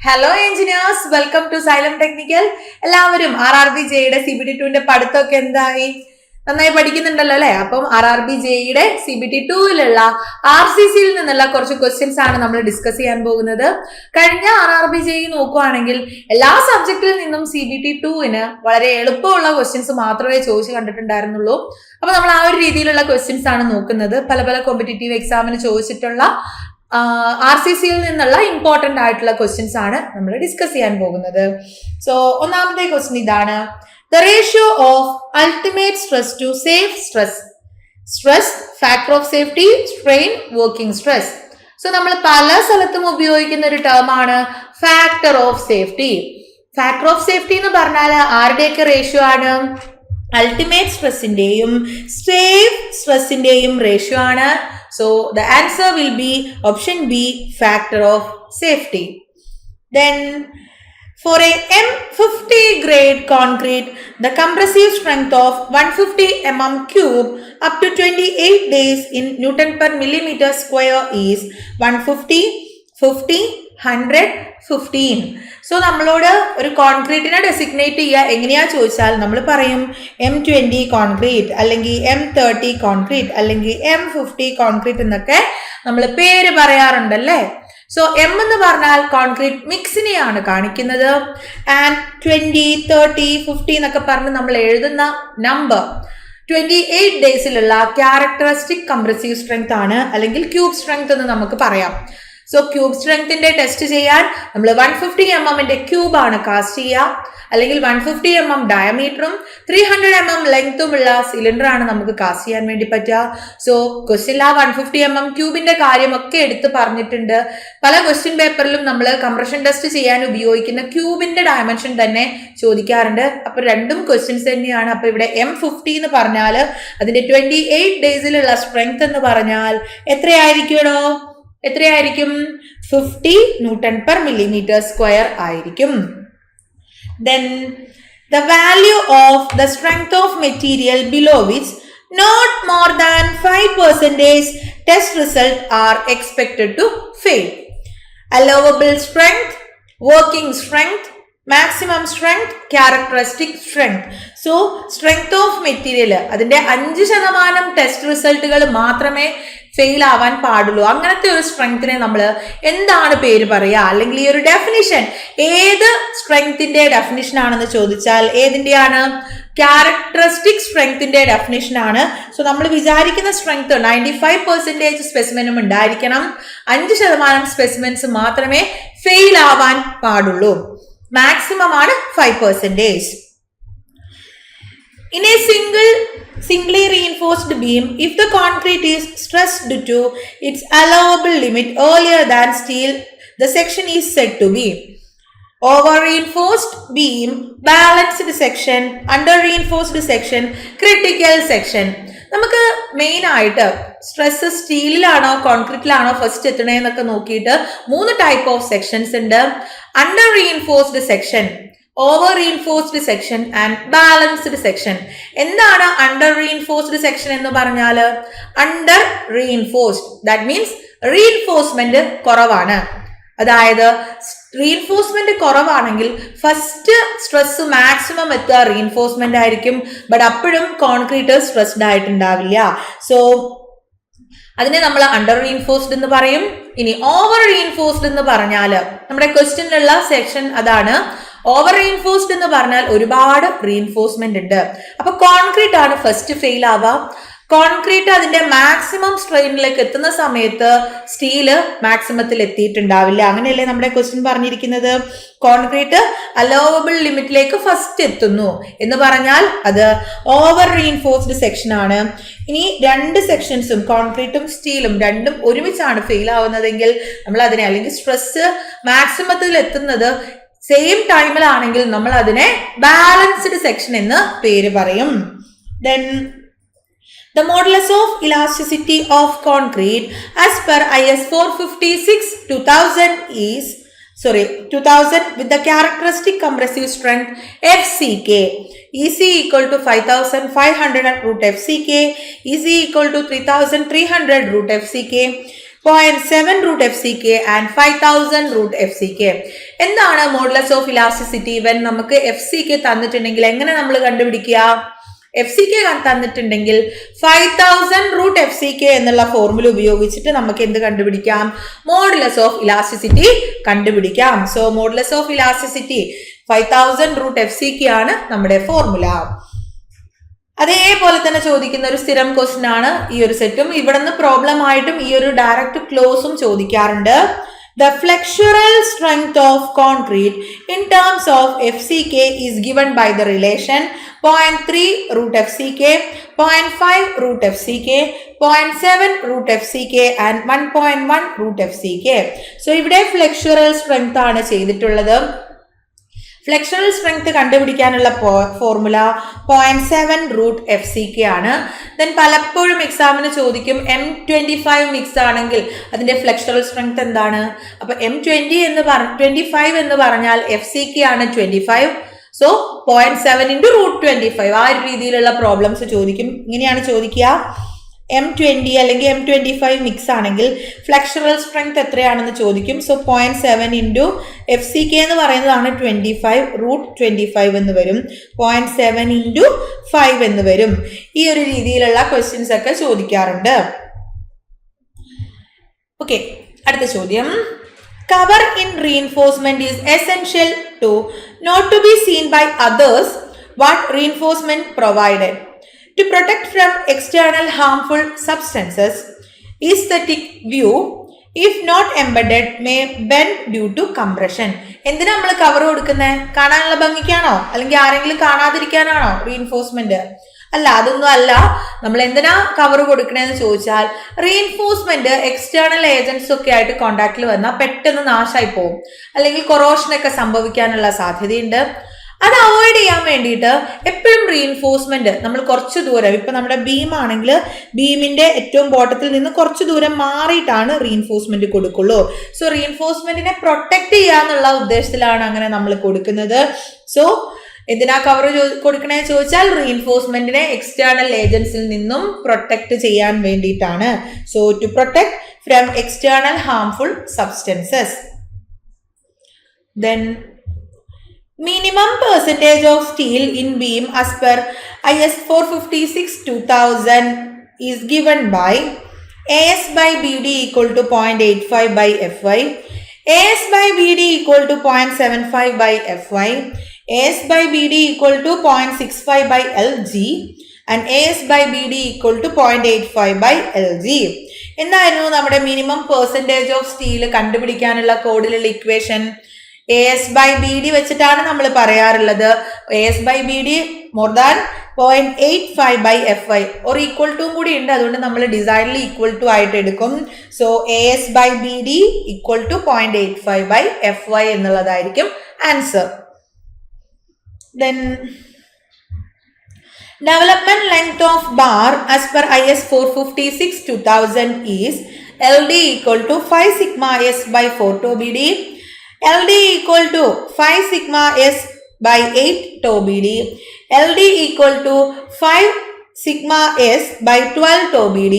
Hello engineers, welcome to Xylem technical. എല്ലാവരും RRBJയുടെ CBT2ന്റെ പഠിത്തമൊക്കെ എന്തായി? നന്നായി പഠിക്കുന്നുണ്ടല്ലോ അല്ലെ? അപ്പം RRBJയുടെ CBT2ലുള്ള RCCയിൽ നിന്നുള്ള കുറച്ച് ക്വസ്റ്റ്യൻസ് ആണ് നമ്മൾ ഡിസ്കസ് ചെയ്യാൻ പോകുന്നത്. കഴിഞ്ഞ RRBJ നോക്കുവാണെങ്കിൽ എല്ലാ സബ്ജക്റ്റിൽ നിന്നും CBT2ന് വളരെ എളുപ്പമുള്ള ക്വസ്റ്റ്യൻസ് മാത്രമേ ചോദിച്ചു കണ്ടിട്ടുണ്ടായിരുന്നുള്ളൂ. അപ്പൊ നമ്മൾ ആ ഒരു രീതിയിലുള്ള ക്വസ്റ്റ്യൻസ് ആണ് നോക്കുന്നത്. പല പല കോമ്പറ്റേറ്റീവ് എക്സാമിന് ചോദിച്ചിട്ടുള്ള RCCയിൽ നിന്നുള്ള ഇമ്പോർട്ടന്റ് ആയിട്ടുള്ള ക്വസ്റ്റ്യൻസ് ആണ് നമ്മൾ ഡിസ്കസ് ചെയ്യാൻ പോകുന്നത്. സോ ഒന്നാമത്തെ ക്വസ്റ്റ്യൻ ഇതാണ്: the ratio of ultimate stress to safe stress. Stress, factor of safety, strain, working stress. So നമ്മൾ പല സ്ഥലത്തും ഉപയോഗിക്കുന്ന ഒരു ടേം ആണ് factor of safety. Factor of safety എന്ന് പറഞ്ഞാൽ ആരുടെയൊക്കെ റേഷ്യോ ആണ്? അൾട്ടിമേറ്റ് സ്ട്രെസ്സിന്റെയും സേഫ് സ്ട്രെസ്സിന്റെയും റേഷ്യോ ആണ്. So the answer will be option B, factor of safety. Then for a M50 grade concrete, the compressive strength of 150 mm cube up to 28 days in Newton per millimeter square is 150, 50, 100, 15. So നമ്മളോട് ഒരു കോൺക്രീറ്റിനെ designate ചെയ്യുക എങ്ങനെയാ ചോദിച്ചാൽ നമ്മൾ പറയും M20 concrete, അല്ലെങ്കിൽ M30 concrete, അല്ലെങ്കിൽ M50 concrete എന്നൊക്കെ നമ്മൾ പേര് പറയാറുണ്ടല്ലേ. സോ M എന്ന് പറഞ്ഞാൽ കോൺക്രീറ്റ് മിക്സിനെയാണ് കാണിക്കുന്നത്. ആൻഡ് 20, 30, 50 എന്നൊക്കെ പറഞ്ഞ് നമ്മൾ എഴുതുന്ന നമ്പർ 28 ഡേയ്സിലുള്ള ക്യാരക്ടറിസ്റ്റിക് കംപ്രസീവ് സ്ട്രെങ്ത് ആണ്, അല്ലെങ്കിൽ ക്യൂബ് സ്ട്രെങ്ത് എന്ന് നമുക്ക് പറയാം. സോ ക്യൂബ് സ്ട്രെങ്ത്തിന്റെ ടെസ്റ്റ് ചെയ്യാൻ നമ്മൾ 150 mm ക്യൂബ് ആണ് കാസ്റ്റ് ചെയ്യുക, അല്ലെങ്കിൽ 150 mm ഡയമീറ്ററും 300 mm ലെങ്ത്തുമുള്ള സിലിണ്ടർ ആണ് നമുക്ക് കാസ്റ്റ് ചെയ്യാൻ വേണ്ടി പറ്റുക. സോ ക്വസ്റ്റ്യനിൽ ആ 150 mm ക്യൂബിന്റെ കാര്യമൊക്കെ എടുത്ത് പറഞ്ഞിട്ടുണ്ട്. പല ക്വസ്റ്റ്യൻ പേപ്പറിലും നമ്മൾ കംപ്രഷൻ ടെസ്റ്റ് ചെയ്യാൻ ഉപയോഗിക്കുന്ന ക്യൂബിന്റെ ഡയമെൻഷൻ തന്നെ ചോദിക്കാറുണ്ട്. അപ്പൊ രണ്ടും ക്വസ്റ്റ്യൻസ് തന്നെയാണ്. അപ്പൊ ഇവിടെ M50 എന്ന് പറഞ്ഞാൽ അതിന്റെ 28 ഡേയ്സിലുള്ള സ്ട്രെങ്ത് എന്ന് പറഞ്ഞാൽ എത്രയായിരിക്കുമോ? എത്രയായിരിക്കും? 50 Newton per millimeter square ആയിരിക്കും. Then the value of the strength of material below which not more than 5% test result are expected to fail. Allowable strength, working strength, maximum strength, characteristic strength. So strength of material അതിന്റെ 5% test റിസൾട്ടുകൾ മാത്രമേ fail ആവാൻ പാടുള്ളൂ. അങ്ങനത്തെ ഒരു സ്ട്രെങ്ത്തിനെ നമ്മൾ എന്താണ് പേര് പറയുക? അല്ലെങ്കിൽ ഈ ഒരു ഡെഫിനിഷൻ ഏത് സ്ട്രെങ്ത്തിന്റെ ഡെഫിനിഷൻ ആണെന്ന് ചോദിച്ചാൽ ഏതിന്റെയാണ്? ക്യാരക്ടറിസ്റ്റിക് സ്ട്രെങ്ത്തിന്റെ ഡെഫിനിഷൻ ആണ്. സോ നമ്മൾ വിചാരിക്കുന്ന സ്ട്രെങ്ത് 95% സ്പെസിമെനും ഉണ്ടായിരിക്കണം. 5% സ്പെസിമെൻസ് മാത്രമേ ഫെയിൽ ആവാൻ പാടുള്ളൂ. മാക്സിമം ആണ് 5%. In a singly reinforced beam, if the concrete is stressed to its allowable limit earlier than steel, the section is said to be over reinforced beam, balanced section, under reinforced section, critical section. നമുക്ക് main ആയിട്ട് stress സ്റ്റീലിലാണോ കോൺക്രീറ്റിലാണോ first എത്തണേന്നൊക്കെ നോക്കിയിട്ട് 3 type of sections ഉണ്ട്. Under reinforced section, over reinforced section and balanced section. എന്താണ് under reinforced section എന്ന് പറഞ്ഞാൽ? Under reinforced, that means reinforcement കുറവാണ്. അതായത് reinforcement കുറവാണെങ്കിൽ ഫസ്റ്റ് സ്ട്രെസ് മാക്സിമം എത്തുക റീഇൻഫോഴ്സ്മെന്റ് ആയിരിക്കും. ബട്ട് അപ്പോഴും കോൺക്രീറ്റ് സ്ട്രെസ്ഡ് ആയിട്ടുണ്ടാവില്ല. സോ അതിനെ നമ്മൾ അണ്ടർ റീഇൻഫോഴ്സ്ഡ് എന്ന് പറയും. ഇനി ഓവർ റീഇൻഫോഴ്സ്ഡ് എന്ന് പറഞ്ഞാൽ നമ്മുടെ ക്വസ്റ്റ്യനിലുള്ള സെക്ഷൻ അതാണ്. ഓവർ റീഇൻഫോഴ്സ്ഡ് എന്ന് പറഞ്ഞാൽ ഒരുപാട് റീഇൻഫോഴ്സ്മെന്റ് ഉണ്ട്. അപ്പൊ കോൺക്രീറ്റ് ആണ് ഫസ്റ്റ് ഫെയിൽ ആവുക. കോൺക്രീറ്റ് അതിന്റെ മാക്സിമം സ്ട്രെയിനിലേക്ക് എത്തുന്ന സമയത്ത് സ്റ്റീല് മാക്സിമത്തിൽ എത്തിയിട്ടുണ്ടാവില്ല. അങ്ങനെയല്ലേ നമ്മുടെ ക്വസ്റ്റ്യൻ പറഞ്ഞിരിക്കുന്നത്? കോൺക്രീറ്റ് അലോവബിൾ ലിമിറ്റിലേക്ക് ഫസ്റ്റ് എത്തുന്നു എന്ന് പറഞ്ഞാൽ അത് ഓവർ റീഇൻഫോഴ്സ്ഡ് സെക്ഷൻ ആണ്. ഇനി 2 സെക്ഷൻസും കോൺക്രീറ്റും സ്റ്റീലും രണ്ടും ഒരുമിച്ചാണ് ഫെയിൽ ആവുന്നതെങ്കിൽ നമ്മൾ അതിനെ, അല്ലെങ്കിൽ സ്ട്രെസ് മാക്സിമത്തിൽ എത്തുന്നത് സെയിം ടൈമിലാണെങ്കിൽ നമ്മൾ അതിനെ ബാലൻസ്ഡ് സെക്ഷൻ എന്ന് പേര് പറയും. Then the modulus of elasticity of concrete as per IS 456/2000 is 2000 with the characteristic compressive strength FCK. EC equal to 5500 root FCK, EC equal to 3300 root FCK. 0.7 root FCK and 5000 root FCK. എന്താണ് modulus of elasticity when നമുക്ക് FCK തന്നിട്ടുണ്ടെങ്കിൽ എങ്ങനെ നമ്മൾ കണ്ടുപിടിക്കുക? FCK തന്നിട്ടുണ്ടെങ്കിൽ 5000 root FCK എന്നുള്ള formula ഉപയോഗിച്ചിട്ട് നമുക്ക് എന്ത് കണ്ടുപിടിക്കാം? മോഡുലസ് ഓഫ് ഇലാസ്റ്റിസിറ്റി കണ്ടുപിടിക്കാം. So modulus of elasticity 5000 root FCK ആണ് നമ്മുടെ ഫോർമുല. അതേപോലെ തന്നെ ചോദിക്കുന്ന ഒരു സ്ഥിരം ക്വസ്റ്റ്യൻ ആണ് ഈ ഒരു സെറ്റും. ഇവിടെ നിന്ന് പ്രോബ്ലം ആയിട്ടും ഈ ഒരു ഡയറക്റ്റ് ക്ലോസും ചോദിക്കാറുണ്ട്. The flexural strength of concrete in terms of FCK is given by the relation 0.3 root FCK, 0.5 root FCK, 0.7 root FCK and 1.1 root FCK. So ഇവിടെ flexural strength ആണ് ചെയ്തിട്ടുള്ളത്. ഫ്ലെക്ഷണൽ സ്ട്രെങ്ത് കണ്ടുപിടിക്കാനുള്ള ഫോർമുല 0.7 റൂട്ട് FCK ആണ്. Then പലപ്പോഴും എക്സാമിന് ചോദിക്കും M25 mix ആണെങ്കിൽ അതിന്റെ ഫ്ലെക്ഷണൽ സ്ട്രെങ്ത് എന്താണ്? അപ്പൊ M20 25 എന്ന് പറഞ്ഞാൽ FCK ആണ് 25. സോ 0.7 ഇൻറ്റു റൂട്ട് 25 ആ ഒരു രീതിയിലുള്ള പ്രോബ്ലംസ് ചോദിക്കും. ഇങ്ങനെയാണ് ചോദിക്കുക. M20 അല്ലെങ്കിൽ M25 മിക്സ് ആണെങ്കിൽ ഫ്ലെക്ഷണൽ സ്ട്രെങ്ത് എത്രയാണെന്ന് ചോദിക്കും. സോ 0.7 ഇൻറ്റു FCK എന്ന് പറയുന്നതാണ് 25 റൂട്ട് 25 എന്ന് വരും. 0.7 ഇൻറ്റു 5 എന്ന് വരും. ഈ ഒരു രീതിയിലുള്ള ക്വസ്റ്റ്യൻസ് ഒക്കെ ചോദിക്കാറുണ്ട്. ഓക്കെ, അടുത്ത ചോദ്യം. Cover in reinforcement is essential to not to be seen by others. What reinforcement provided? To protect from external harmful substances. Aesthetic view, if not embedded, may bend due to compression. എന്തിനാ നമ്മൾ cover കൊടുക്കുന്നത്? കാണാനുള്ള ഭംഗിക്കാണോ അല്ലെങ്കിൽ ആരെങ്കിലും കാണാതിരിക്കാനാണോ reinforcement? അല്ല, അതൊന്നും അല്ല. നമ്മൾ എന്തിനാ കവർ കൊടുക്കണേന്ന് ചോദിച്ചാൽ റീഇൻഫോഴ്സ്മെന്റ് എക്സ്റ്റേണൽ ഏജൻസ് ഒക്കെ ആയിട്ട് കോണ്ടാക്റ്റിൽ വന്നാൽ പെട്ടെന്ന് നാശമായി പോകും, അല്ലെങ്കിൽ കൊറോഷനൊക്കെ സംഭവിക്കാനുള്ള സാധ്യതയുണ്ട്. അത് അവോയ്ഡ് ചെയ്യാൻ വേണ്ടിയിട്ട് എപ്പോഴും റീഇൻഫോഴ്സ്മെന്റ് നമ്മൾ കുറച്ച് ദൂരം, ഇപ്പൊ നമ്മുടെ ബീം ആണെങ്കിൽ ബീമിന്റെ ഏറ്റവും ബോട്ടത്തിൽ നിന്ന് കുറച്ച് ദൂരം മാറിയിട്ടാണ് റീഇൻഫോഴ്സ്മെന്റ് കൊടുക്കുള്ളൂ. സോ റീഇൻഫോഴ്സ്മെന്റിനെ പ്രൊട്ടക്ട് ചെയ്യാന്നുള്ള ഉദ്ദേശത്തിലാണ് അങ്ങനെ നമ്മൾ കൊടുക്കുന്നത്. സോ എന്തിനാ കവർ കൊടുക്കണേ ചോദിച്ചാൽ റീഇൻഫോഴ്സ്മെന്റിനെ എക്സ്റ്റേണൽ ഏജൻസിൽ നിന്നും പ്രൊട്ടക്ട് ചെയ്യാൻ വേണ്ടിയിട്ടാണ്. So to protect from external harmful substances. Then minimum percentage of steel in beam as per IS 456/2000 is given by AS by BD equal to 0.85 by FY, AS by BD equal to 0.75 by FY, AS by BD equal to 0.65 by LG and AS by BD equal to 0.85 by LG. എന്തായിരുന്നു നമ്മുടെ minimum percentage of steel കണ്ടുപിടിക്കാനുള്ള കോഡിലുള്ള equation? AS by BD വെച്ചിട്ടാണ് നമ്മൾ പറയാറുള്ളത്. AS by BD more than 0.85 by FY or equal to കൂടി ഉണ്ട്, അതുകൊണ്ട് നമ്മൾ ഡിസൈനിൽ ഈക്വൽ ടു ആയിട്ട് എടുക്കും. So AS by BD equal to 0.85 by FY എന്നുള്ളതായിരിക്കും answer. Then development length of bar as per IS 456/2000 is LD equal to 5 sigma S by 4 tau BD, LD equal to 5 sigma S by 8 tau BD, LD equal to 5 sigma S by 12 tau BD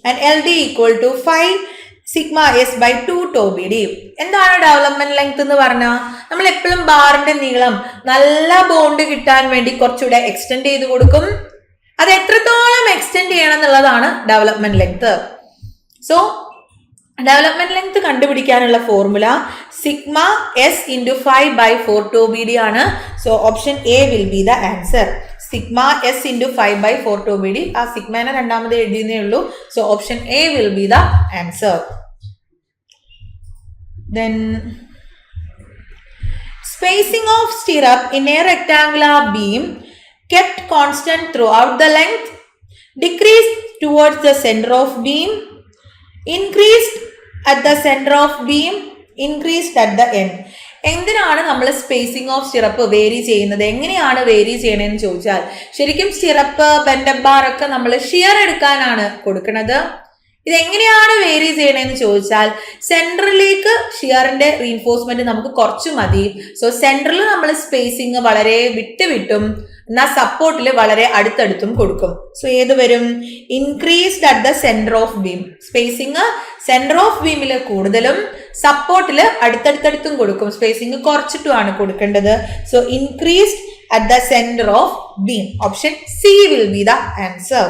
and LD equal to 5 sigma S by 2 tau BD. എന്താണ് development length എന്ന് പറഞ്ഞാൽ നമ്മൾ എപ്പോഴും ബാറിന്റെ നീളം നല്ല bond കിട്ടാൻ വേണ്ടി കുറച്ചുകൂടെ എക്സ്റ്റെൻഡ് ചെയ്ത് കൊടുക്കും. അത് എത്രത്തോളം എക്സ്റ്റെൻഡ് ചെയ്യണം എന്നുള്ളതാണ് development length. So development length കണ്ടുപിടിക്കാനുള്ള formula sigma S into 5 by 4 tau BD ആണ്. So option A will be the answer. Sigma S into 5 by 4 tau BD. ആ സിഗ്മേനെ രണ്ടാമത് എഴുതിയേ ഉള്ളൂ. So option A will be the answer. Then spacing of stirrup in a rectangular beam kept constant throughout the length, decreased towards the center of beam, increased at the center of beam, increased at the end. എന്തിനാണ് നമ്മൾ spacing of stirrup vary ചെയ്യുന്നത്? എങ്ങനെയാണ് vary ചെയ്യണമെന്ന് ചോദിച്ചാൽ ശരിക്കും stirrup ബെൻഡപ്പ് bar ഒക്കെ നമ്മൾ shear എടുക്കാനാണ് കൊടുക്കുന്നത്. ഇതെങ്ങനെയാണ് വേരി ചെയ്യണമെന്ന് ചോദിച്ചാൽ സെൻട്രലിലേക്ക് ഷിയറിന്റെ റീഇൻഫോഴ്സ്മെന്റ് നമുക്ക് കുറച്ച് മതി. സോ സെൻട്രലിൽ നമ്മൾ സ്പേസിങ് വളരെ വിട്ടും എന്നാൽ സപ്പോർട്ടിൽ വളരെ അടുത്തടുത്തും കൊടുക്കും. സോ ഏത് വരും? Increased at the centre of beam. Spacing centre of ബീമിൽ കൂടുതലും സപ്പോർട്ടിൽ അടുത്തടുത്തടുത്തും കൊടുക്കും. സ്പേസിങ് കുറച്ചിട്ടുമാണ് കൊടുക്കേണ്ടത്. So increased at the center of beam. Option C will be the answer.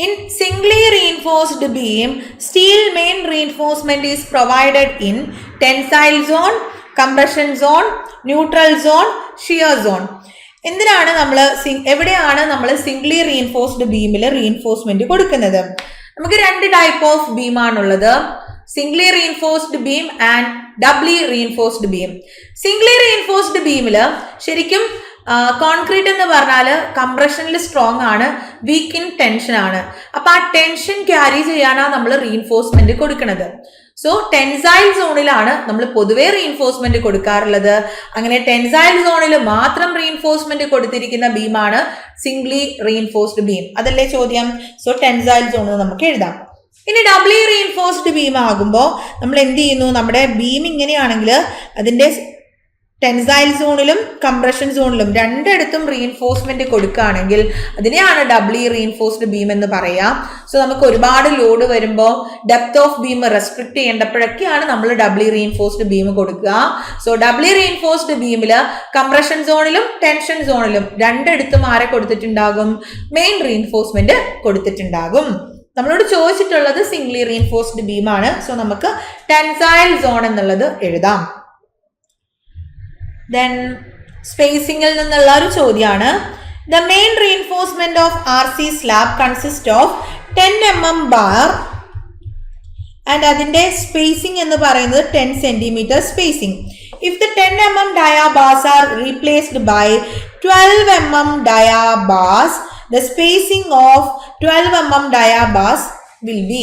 In singly reinforced beam, steel main reinforcement is provided in tensile zone, compression zone, neutral zone, shear zone. എന്തിനാണ് എവിടെയാണ് നമ്മൾ Zwingli reinforced ബീമിൽ reinforcement കൊടുക്കുന്നത്? നമുക്ക് രണ്ട് type of beam ആണുള്ളത്. Singly reinforced beam and doubly reinforced beam. Singly reinforced ബീമില് ശരിക്കും concrete എന്ന് പറഞ്ഞാല് കംപ്രഷനിൽ സ്ട്രോങ് ആണ്, വീക്ക് ഇൻ ടെൻഷൻ ആണ്. അപ്പൊ ആ ടെൻഷൻ ക്യാരി ചെയ്യാനാണ് നമ്മൾ റീഇൻഫോഴ്സ്മെന്റ് കൊടുക്കുന്നത്. സോ ടെൻസൈൽ സോണിലാണ് നമ്മൾ പൊതുവെ റീഇൻഫോഴ്സ്മെന്റ് കൊടുക്കാറുള്ളത്. അങ്ങനെ ടെൻസൈൽ സോണിൽ മാത്രം റീഇൻഫോഴ്സ്മെന്റ് കൊടുത്തിരിക്കുന്ന ബീമാണ് സിംഗ്ലി റീഇൻഫോഴ്സ്ഡ് ബീം. അതല്ലേ ചോദ്യം? സോ ടെൻസൈൽ സോൺ നമുക്ക് എഴുതാം. ഇനി ഡബ്ലി റീഇൻഫോഴ്സ്ഡ് ബീം ആകുമ്പോൾ നമ്മൾ എന്ത് ചെയ്യുന്നു? നമ്മുടെ ബീം ഇങ്ങനെയാണെങ്കിൽ അതിന്റെ ടെൻസൈൽ സോണിലും കംപ്രഷൻ സോണിലും രണ്ടിടത്തും റീഇൻഫോഴ്സ്മെന്റ് കൊടുക്കുകയാണെങ്കിൽ അതിനെയാണ് ഡബ്ലി റീഇൻഫോഴ്സ്ഡ് ബീം എന്ന് പറയാം. സോ നമുക്ക് ഒരുപാട് ലോഡ് വരുമ്പോൾ ഡെപ്ത് ഓഫ് ബീം റെസ്ട്രിക്ട് ചെയ്യേണ്ടപ്പോഴൊക്കെയാണ് നമ്മൾ ഡബ്ലി റീഇൻഫോഴ്സ്ഡ് ബീം കൊടുക്കുക. സോ ഡബ്ലി റീഇൻഫോഴ്സ്ഡ് ബീമിൽ കംപ്രഷൻ സോണിലും ടെൻഷൻ സോണിലും രണ്ടിടത്തും ആരെ കൊടുത്തിട്ടുണ്ടാകും? മെയിൻ റീഇൻഫോഴ്സ്മെന്റ് കൊടുത്തിട്ടുണ്ടാകും. നമ്മളോട് ചോദിച്ചിട്ടുള്ളത് സിംഗ്ലി റീഇൻഫോഴ്സ്ഡ് ബീം ആണ്. സോ നമുക്ക് ടെൻസൈൽ സോൺ എന്നുള്ളത് എഴുതാം. ദെൻ സ്പേസിംഗിൽ നിന്നുള്ള ഒരു ചോദ്യമാണ്. The main reinforcement of RC slab consist of 10 mm bar and അതിന്റെ സ്പേസിംഗ് എന്ന് പറയുന്നത് 10 cm spacing. If the 10 mm dia bars are replaced by 12 mm dia bars, the spacing of 12 mm dia bars will be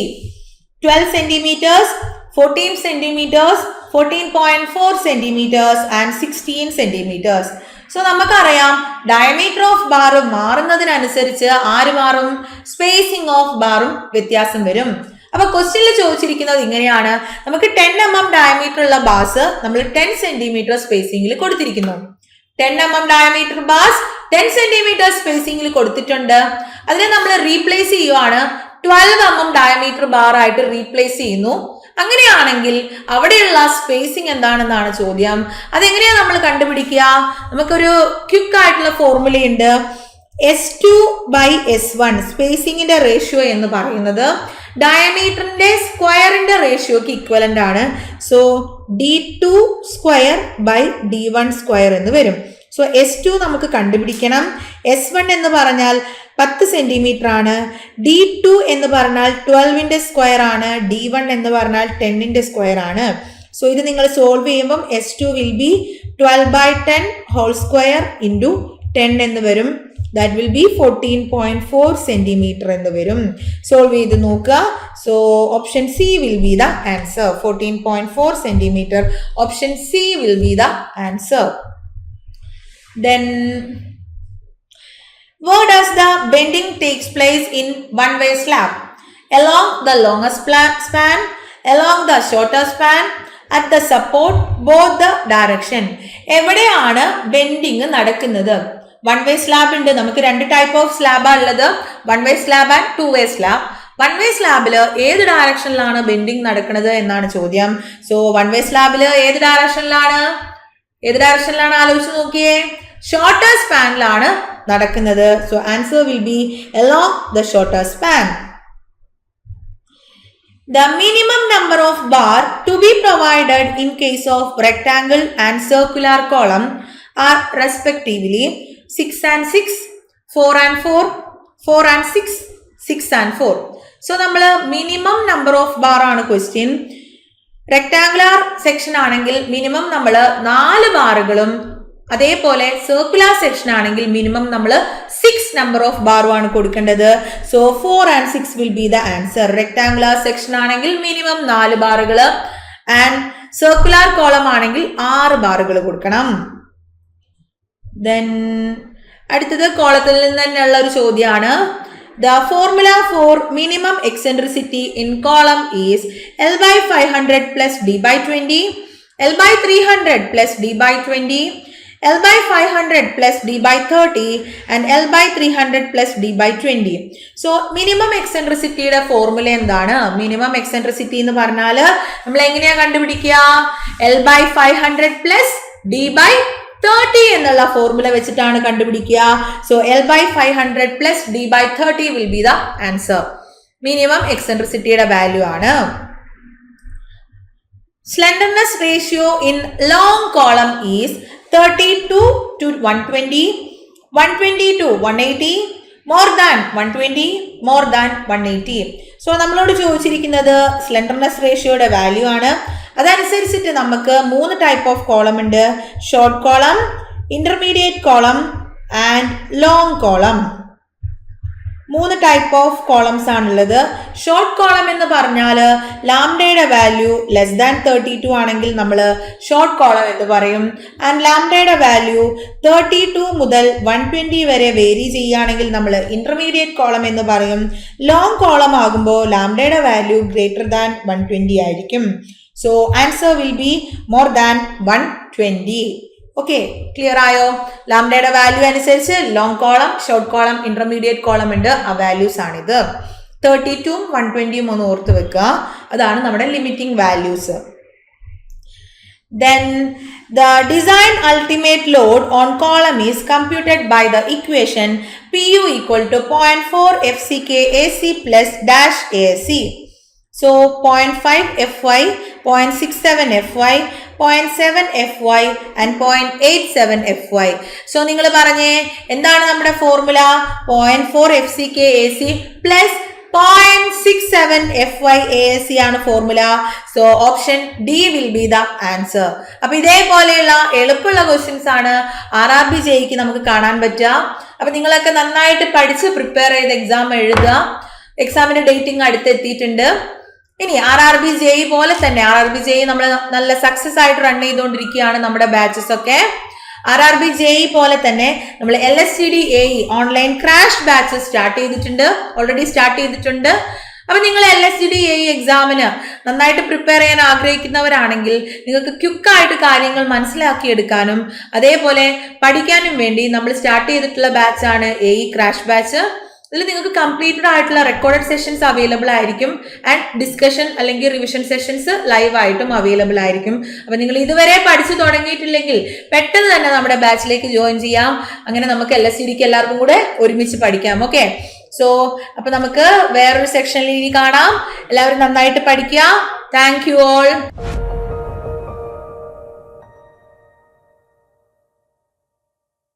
12 centimeters, 14 centimeters, 14.4 centimeters and 16 centimeters. So നമുക്കറിയാം diameter of bar മാറുന്നതിനനുസരിച്ച് ആര് മാറും? Spacing of ബാറും വ്യത്യാസം വരും. അപ്പൊ ക്വസ്റ്റ്യനിൽ ചോദിച്ചിരിക്കുന്നത് ഇങ്ങനെയാണ്. നമുക്ക് 10 mm ഡയമീറ്റർ ഉള്ള ബാസ് നമ്മൾ 10 cm സ്പേസിംഗിൽ കൊടുത്തിരിക്കുന്നു. 10 mm ഡയമീറ്റർ ബാസ് 10 cm സ്പേസിംഗിൽ കൊടുത്തിട്ടുണ്ട്. അതിനെ നമ്മൾ റീപ്ലേസ് ചെയ്യുവാണ്. 12 mm ഡയമീറ്റർ ബാർ ആയിട്ട് റീപ്ലേസ് ചെയ്യുന്നു. അങ്ങനെയാണെങ്കിൽ അവിടെയുള്ള സ്പേസിംഗ് എന്താണെന്നാണ് ചോദ്യം. അതെങ്ങനെയാ നമ്മൾ കണ്ടുപിടിക്കുക? നമുക്കൊരു ക്വിക്ക് ആയിട്ടുള്ള ഫോർമുലയുണ്ട്. S2/S1 സ്പേസിംഗിന്റെ റേഷ്യോ എന്ന് പറയുന്നത് ഡയമീറ്ററിന്റെ സ്ക്വയറിന്റെ റേഷ്യോക്ക് ഇക്വലന്റ് ആണ്. സോ D2² എന്ന് വരും. സോ S2 നമുക്ക് കണ്ടുപിടിക്കണം. S1 എന്ന് പറഞ്ഞാൽ 10 cm ആണ്. D2 എന്ന് പറഞ്ഞാൽ 12ന്റെ സ്ക്വയർ ആണ്. D1 എന്ന് പറഞ്ഞാൽ 10ന്റെ സ്ക്വയർ ആണ്. സോ ഇത് നിങ്ങൾ സോൾവ് ചെയ്യുമ്പോൾ S2 will be 12/10 whole square into 10 എന്ന് വരും. ദാറ്റ് വിൽ ബി 14.4 cm എന്ന് വരും. സോൾവ് ചെയ്ത് നോക്കുക. So option C will be the answer. 14.4 cm. Option C will be the answer. Then where does the bending takes place in one-way slab? Along the longest span, along the shorter span, at the support, both the direction. എവിടെയാണ് bending നടക്കുന്നത്? One way slab ഉണ്ട്. നമുക്ക് രണ്ട് type of സ്ലാബാ ഉള്ളത്. One way slab and two way slab. One way സ്ലാബില് ഏത് ഡയറക്ഷനിലാണ് ബെൻഡിങ് നടക്കുന്നത് എന്നാണ് ചോദ്യം. സോ വൺ വേ സ്ലാബില് ഏത് ഡയറക്ഷനിലാണ് ആലോചിച്ച് നോക്കിയേ. ഷോർട്ടർ സ്പാനിലാണ് നടക്കുന്നത്. So answer will be along the shorter span. The minimum number of bar to be provided in case of rectangle and circular column are respectively 6 and 6, 4 and 4, 4 and 6, 6 and 4. So നമ്മൾ minimum number of bar ആണ് question. Rectangular section ആണെങ്കിൽ minimum നമ്മൾ 4 ബാറുകളും, അതേപോലെ circular section ആണെങ്കിൽ minimum നമ്മൾ 6 number of ബാറുമാണ് കൊടുക്കേണ്ടത്. So 4 and 6 will be the answer. Rectangular section ആണെങ്കിൽ minimum 4 ബാറുകൾ ആൻഡ് സർക്കുലർ കോളം ആണെങ്കിൽ 6 ബാറുകൾ കൊടുക്കണം. ദെൻ അടുത്തത് കോളത്തിൽ നിന്ന് തന്നെയുള്ള ഒരു ചോദ്യമാണ്. The formula for minimum eccentricity in column is L/500 plus D/20, L/300 plus D/20, L by 500 plus D by 30 and L by 300 plus D by 20. So minimum eccentricity യുടെ ഫോർമുല എന്താണ്? മിനിമം എക്സെൻട്രിസിറ്റി എന്ന് പറഞ്ഞാൽ നമ്മൾ എങ്ങനെയാ കണ്ടുപിടിക്കുക? L by 500 plus D by 30 എന്നുള്ള formula വെച്ചിട്ടാണ് കണ്ടുപിടിക്കുക. So L by 500 plus D by 30 will be the answer. Minimum എക്സെൻട്രിസിറ്റിയുടെ വാല്യൂ ആണ്. Slenderness ratio in long column is 32 to 120, 120 to 180, more than 120, more than 180. So നമ്മളോട് ചോദിച്ചിരിക്കുന്നത് slenderness റേഷ്യോയുടെ value ആണ്. അതനുസരിച്ചിട്ട് നമുക്ക് 3 ടൈപ്പ് ഓഫ് കോളം ഉണ്ട്. Short column, intermediate column and long column. 3 type of columns ആണുള്ളത്. Short column എന്ന് പറഞ്ഞാൽ ലാംഡയുടെ വാല്യൂ ലെസ് ദാൻ 32 ആണെങ്കിൽ നമ്മൾ ഷോർട്ട് കോളം എന്ന് പറയും. ആൻഡ് ലാംഡയുടെ വാല്യൂ 32 മുതൽ 120 വരെ വേരി ചെയ്യുകയാണെങ്കിൽ നമ്മൾ ഇന്റർമീഡിയറ്റ് കോളം എന്ന് പറയും. ലോങ് കോളം ആകുമ്പോൾ ലാംഡയുടെ വാല്യൂ ഗ്രേറ്റർ ദാൻ 120 ആയിരിക്കും. So answer will be more than 120. Okay, clear ആയോ? ലാംഡയുടെ വാല്യൂ അനുസരിച്ച് long column, short column, intermediate column ഉണ്ട്. ആ വാല്യൂസ് ആണിത്. 32 120 ഒന്ന് ഓർത്ത് വെക്കുക. അതാണ് നമ്മുടെ limiting values. Then the design ultimate load on column is computed by the equation PU equal to 0.4 FCK AC plus dash AC. So 0.5 FY, 0.67 FY, 0.7 FY and 0.87 FY. So നിങ്ങൾ പറഞ്ഞേ എന്താണ് നമ്മുടെ formula? 0.4 FCK AC plus 0.67 FY ASC ആണ് formula. So option D will be the answer. അപ്പൊ ഇതേപോലെയുള്ള എളുപ്പമുള്ള questions ആണ് RRB JEE നമുക്ക് കാണാൻ പറ്റുക. അപ്പൊ നിങ്ങളൊക്കെ നന്നായിട്ട് പഠിച്ച് പ്രിപ്പയർ ചെയ്ത് എക്സാം എഴുതുക. എക്സാമിന്റെ ഡേറ്റിംഗ് അടുത്തെത്തിയിട്ടുണ്ട്. ഇനി RRB JEE പോലെ തന്നെ RRB JEE നമ്മൾ നല്ല സക്സസ് ആയിട്ട് റൺ ചെയ്തുകൊണ്ടിരിക്കുകയാണ് നമ്മുടെ ബാച്ചസ് ഒക്കെ. RRB JEE പോലെ തന്നെ നമ്മൾ LSTD AE online crash batches already start ചെയ്തിട്ടുണ്ട്. അപ്പൊ നിങ്ങൾ LSTD AE എക്സാമിന് നന്നായിട്ട് പ്രിപ്പയർ ചെയ്യാൻ ആഗ്രഹിക്കുന്നവരാണെങ്കിൽ നിങ്ങൾക്ക് ക്വിക്കായിട്ട് കാര്യങ്ങൾ മനസ്സിലാക്കിയെടുക്കാനും അതേപോലെ പഠിക്കാനും വേണ്ടി നമ്മൾ സ്റ്റാർട്ട് ചെയ്തിട്ടുള്ള ബാച്ചാണ് AE ക്രാഷ് ബാച്ച്. ഇതിൽ നിങ്ങൾക്ക് കംപ്ലീറ്റഡ് ആയിട്ടുള്ള റെക്കോർഡഡ് സെഷൻസ് അവൈലബിൾ ആയിരിക്കും ആൻഡ് ഡിസ്കഷൻ അല്ലെങ്കിൽ റിവിഷൻ സെഷൻസ് ലൈവ് ആയിട്ടും അവൈലബിൾ ആയിരിക്കും. അപ്പൊ നിങ്ങൾ ഇതുവരെ പഠിച്ചു തുടങ്ങിയിട്ടില്ലെങ്കിൽ പെട്ടെന്ന് തന്നെ നമ്മുടെ ബാച്ചിലേക്ക് ജോയിൻ ചെയ്യാം. അങ്ങനെ നമുക്ക് LSTDക്ക് എല്ലാവർക്കും കൂടെ ഒരുമിച്ച് പഠിക്കാം. ഓക്കെ, സോ അപ്പൊ നമുക്ക് വേറൊരു സെക്ഷനിൽ ഇനി കാണാം. എല്ലാവരും നന്നായിട്ട് പഠിക്കുക. Thank you all.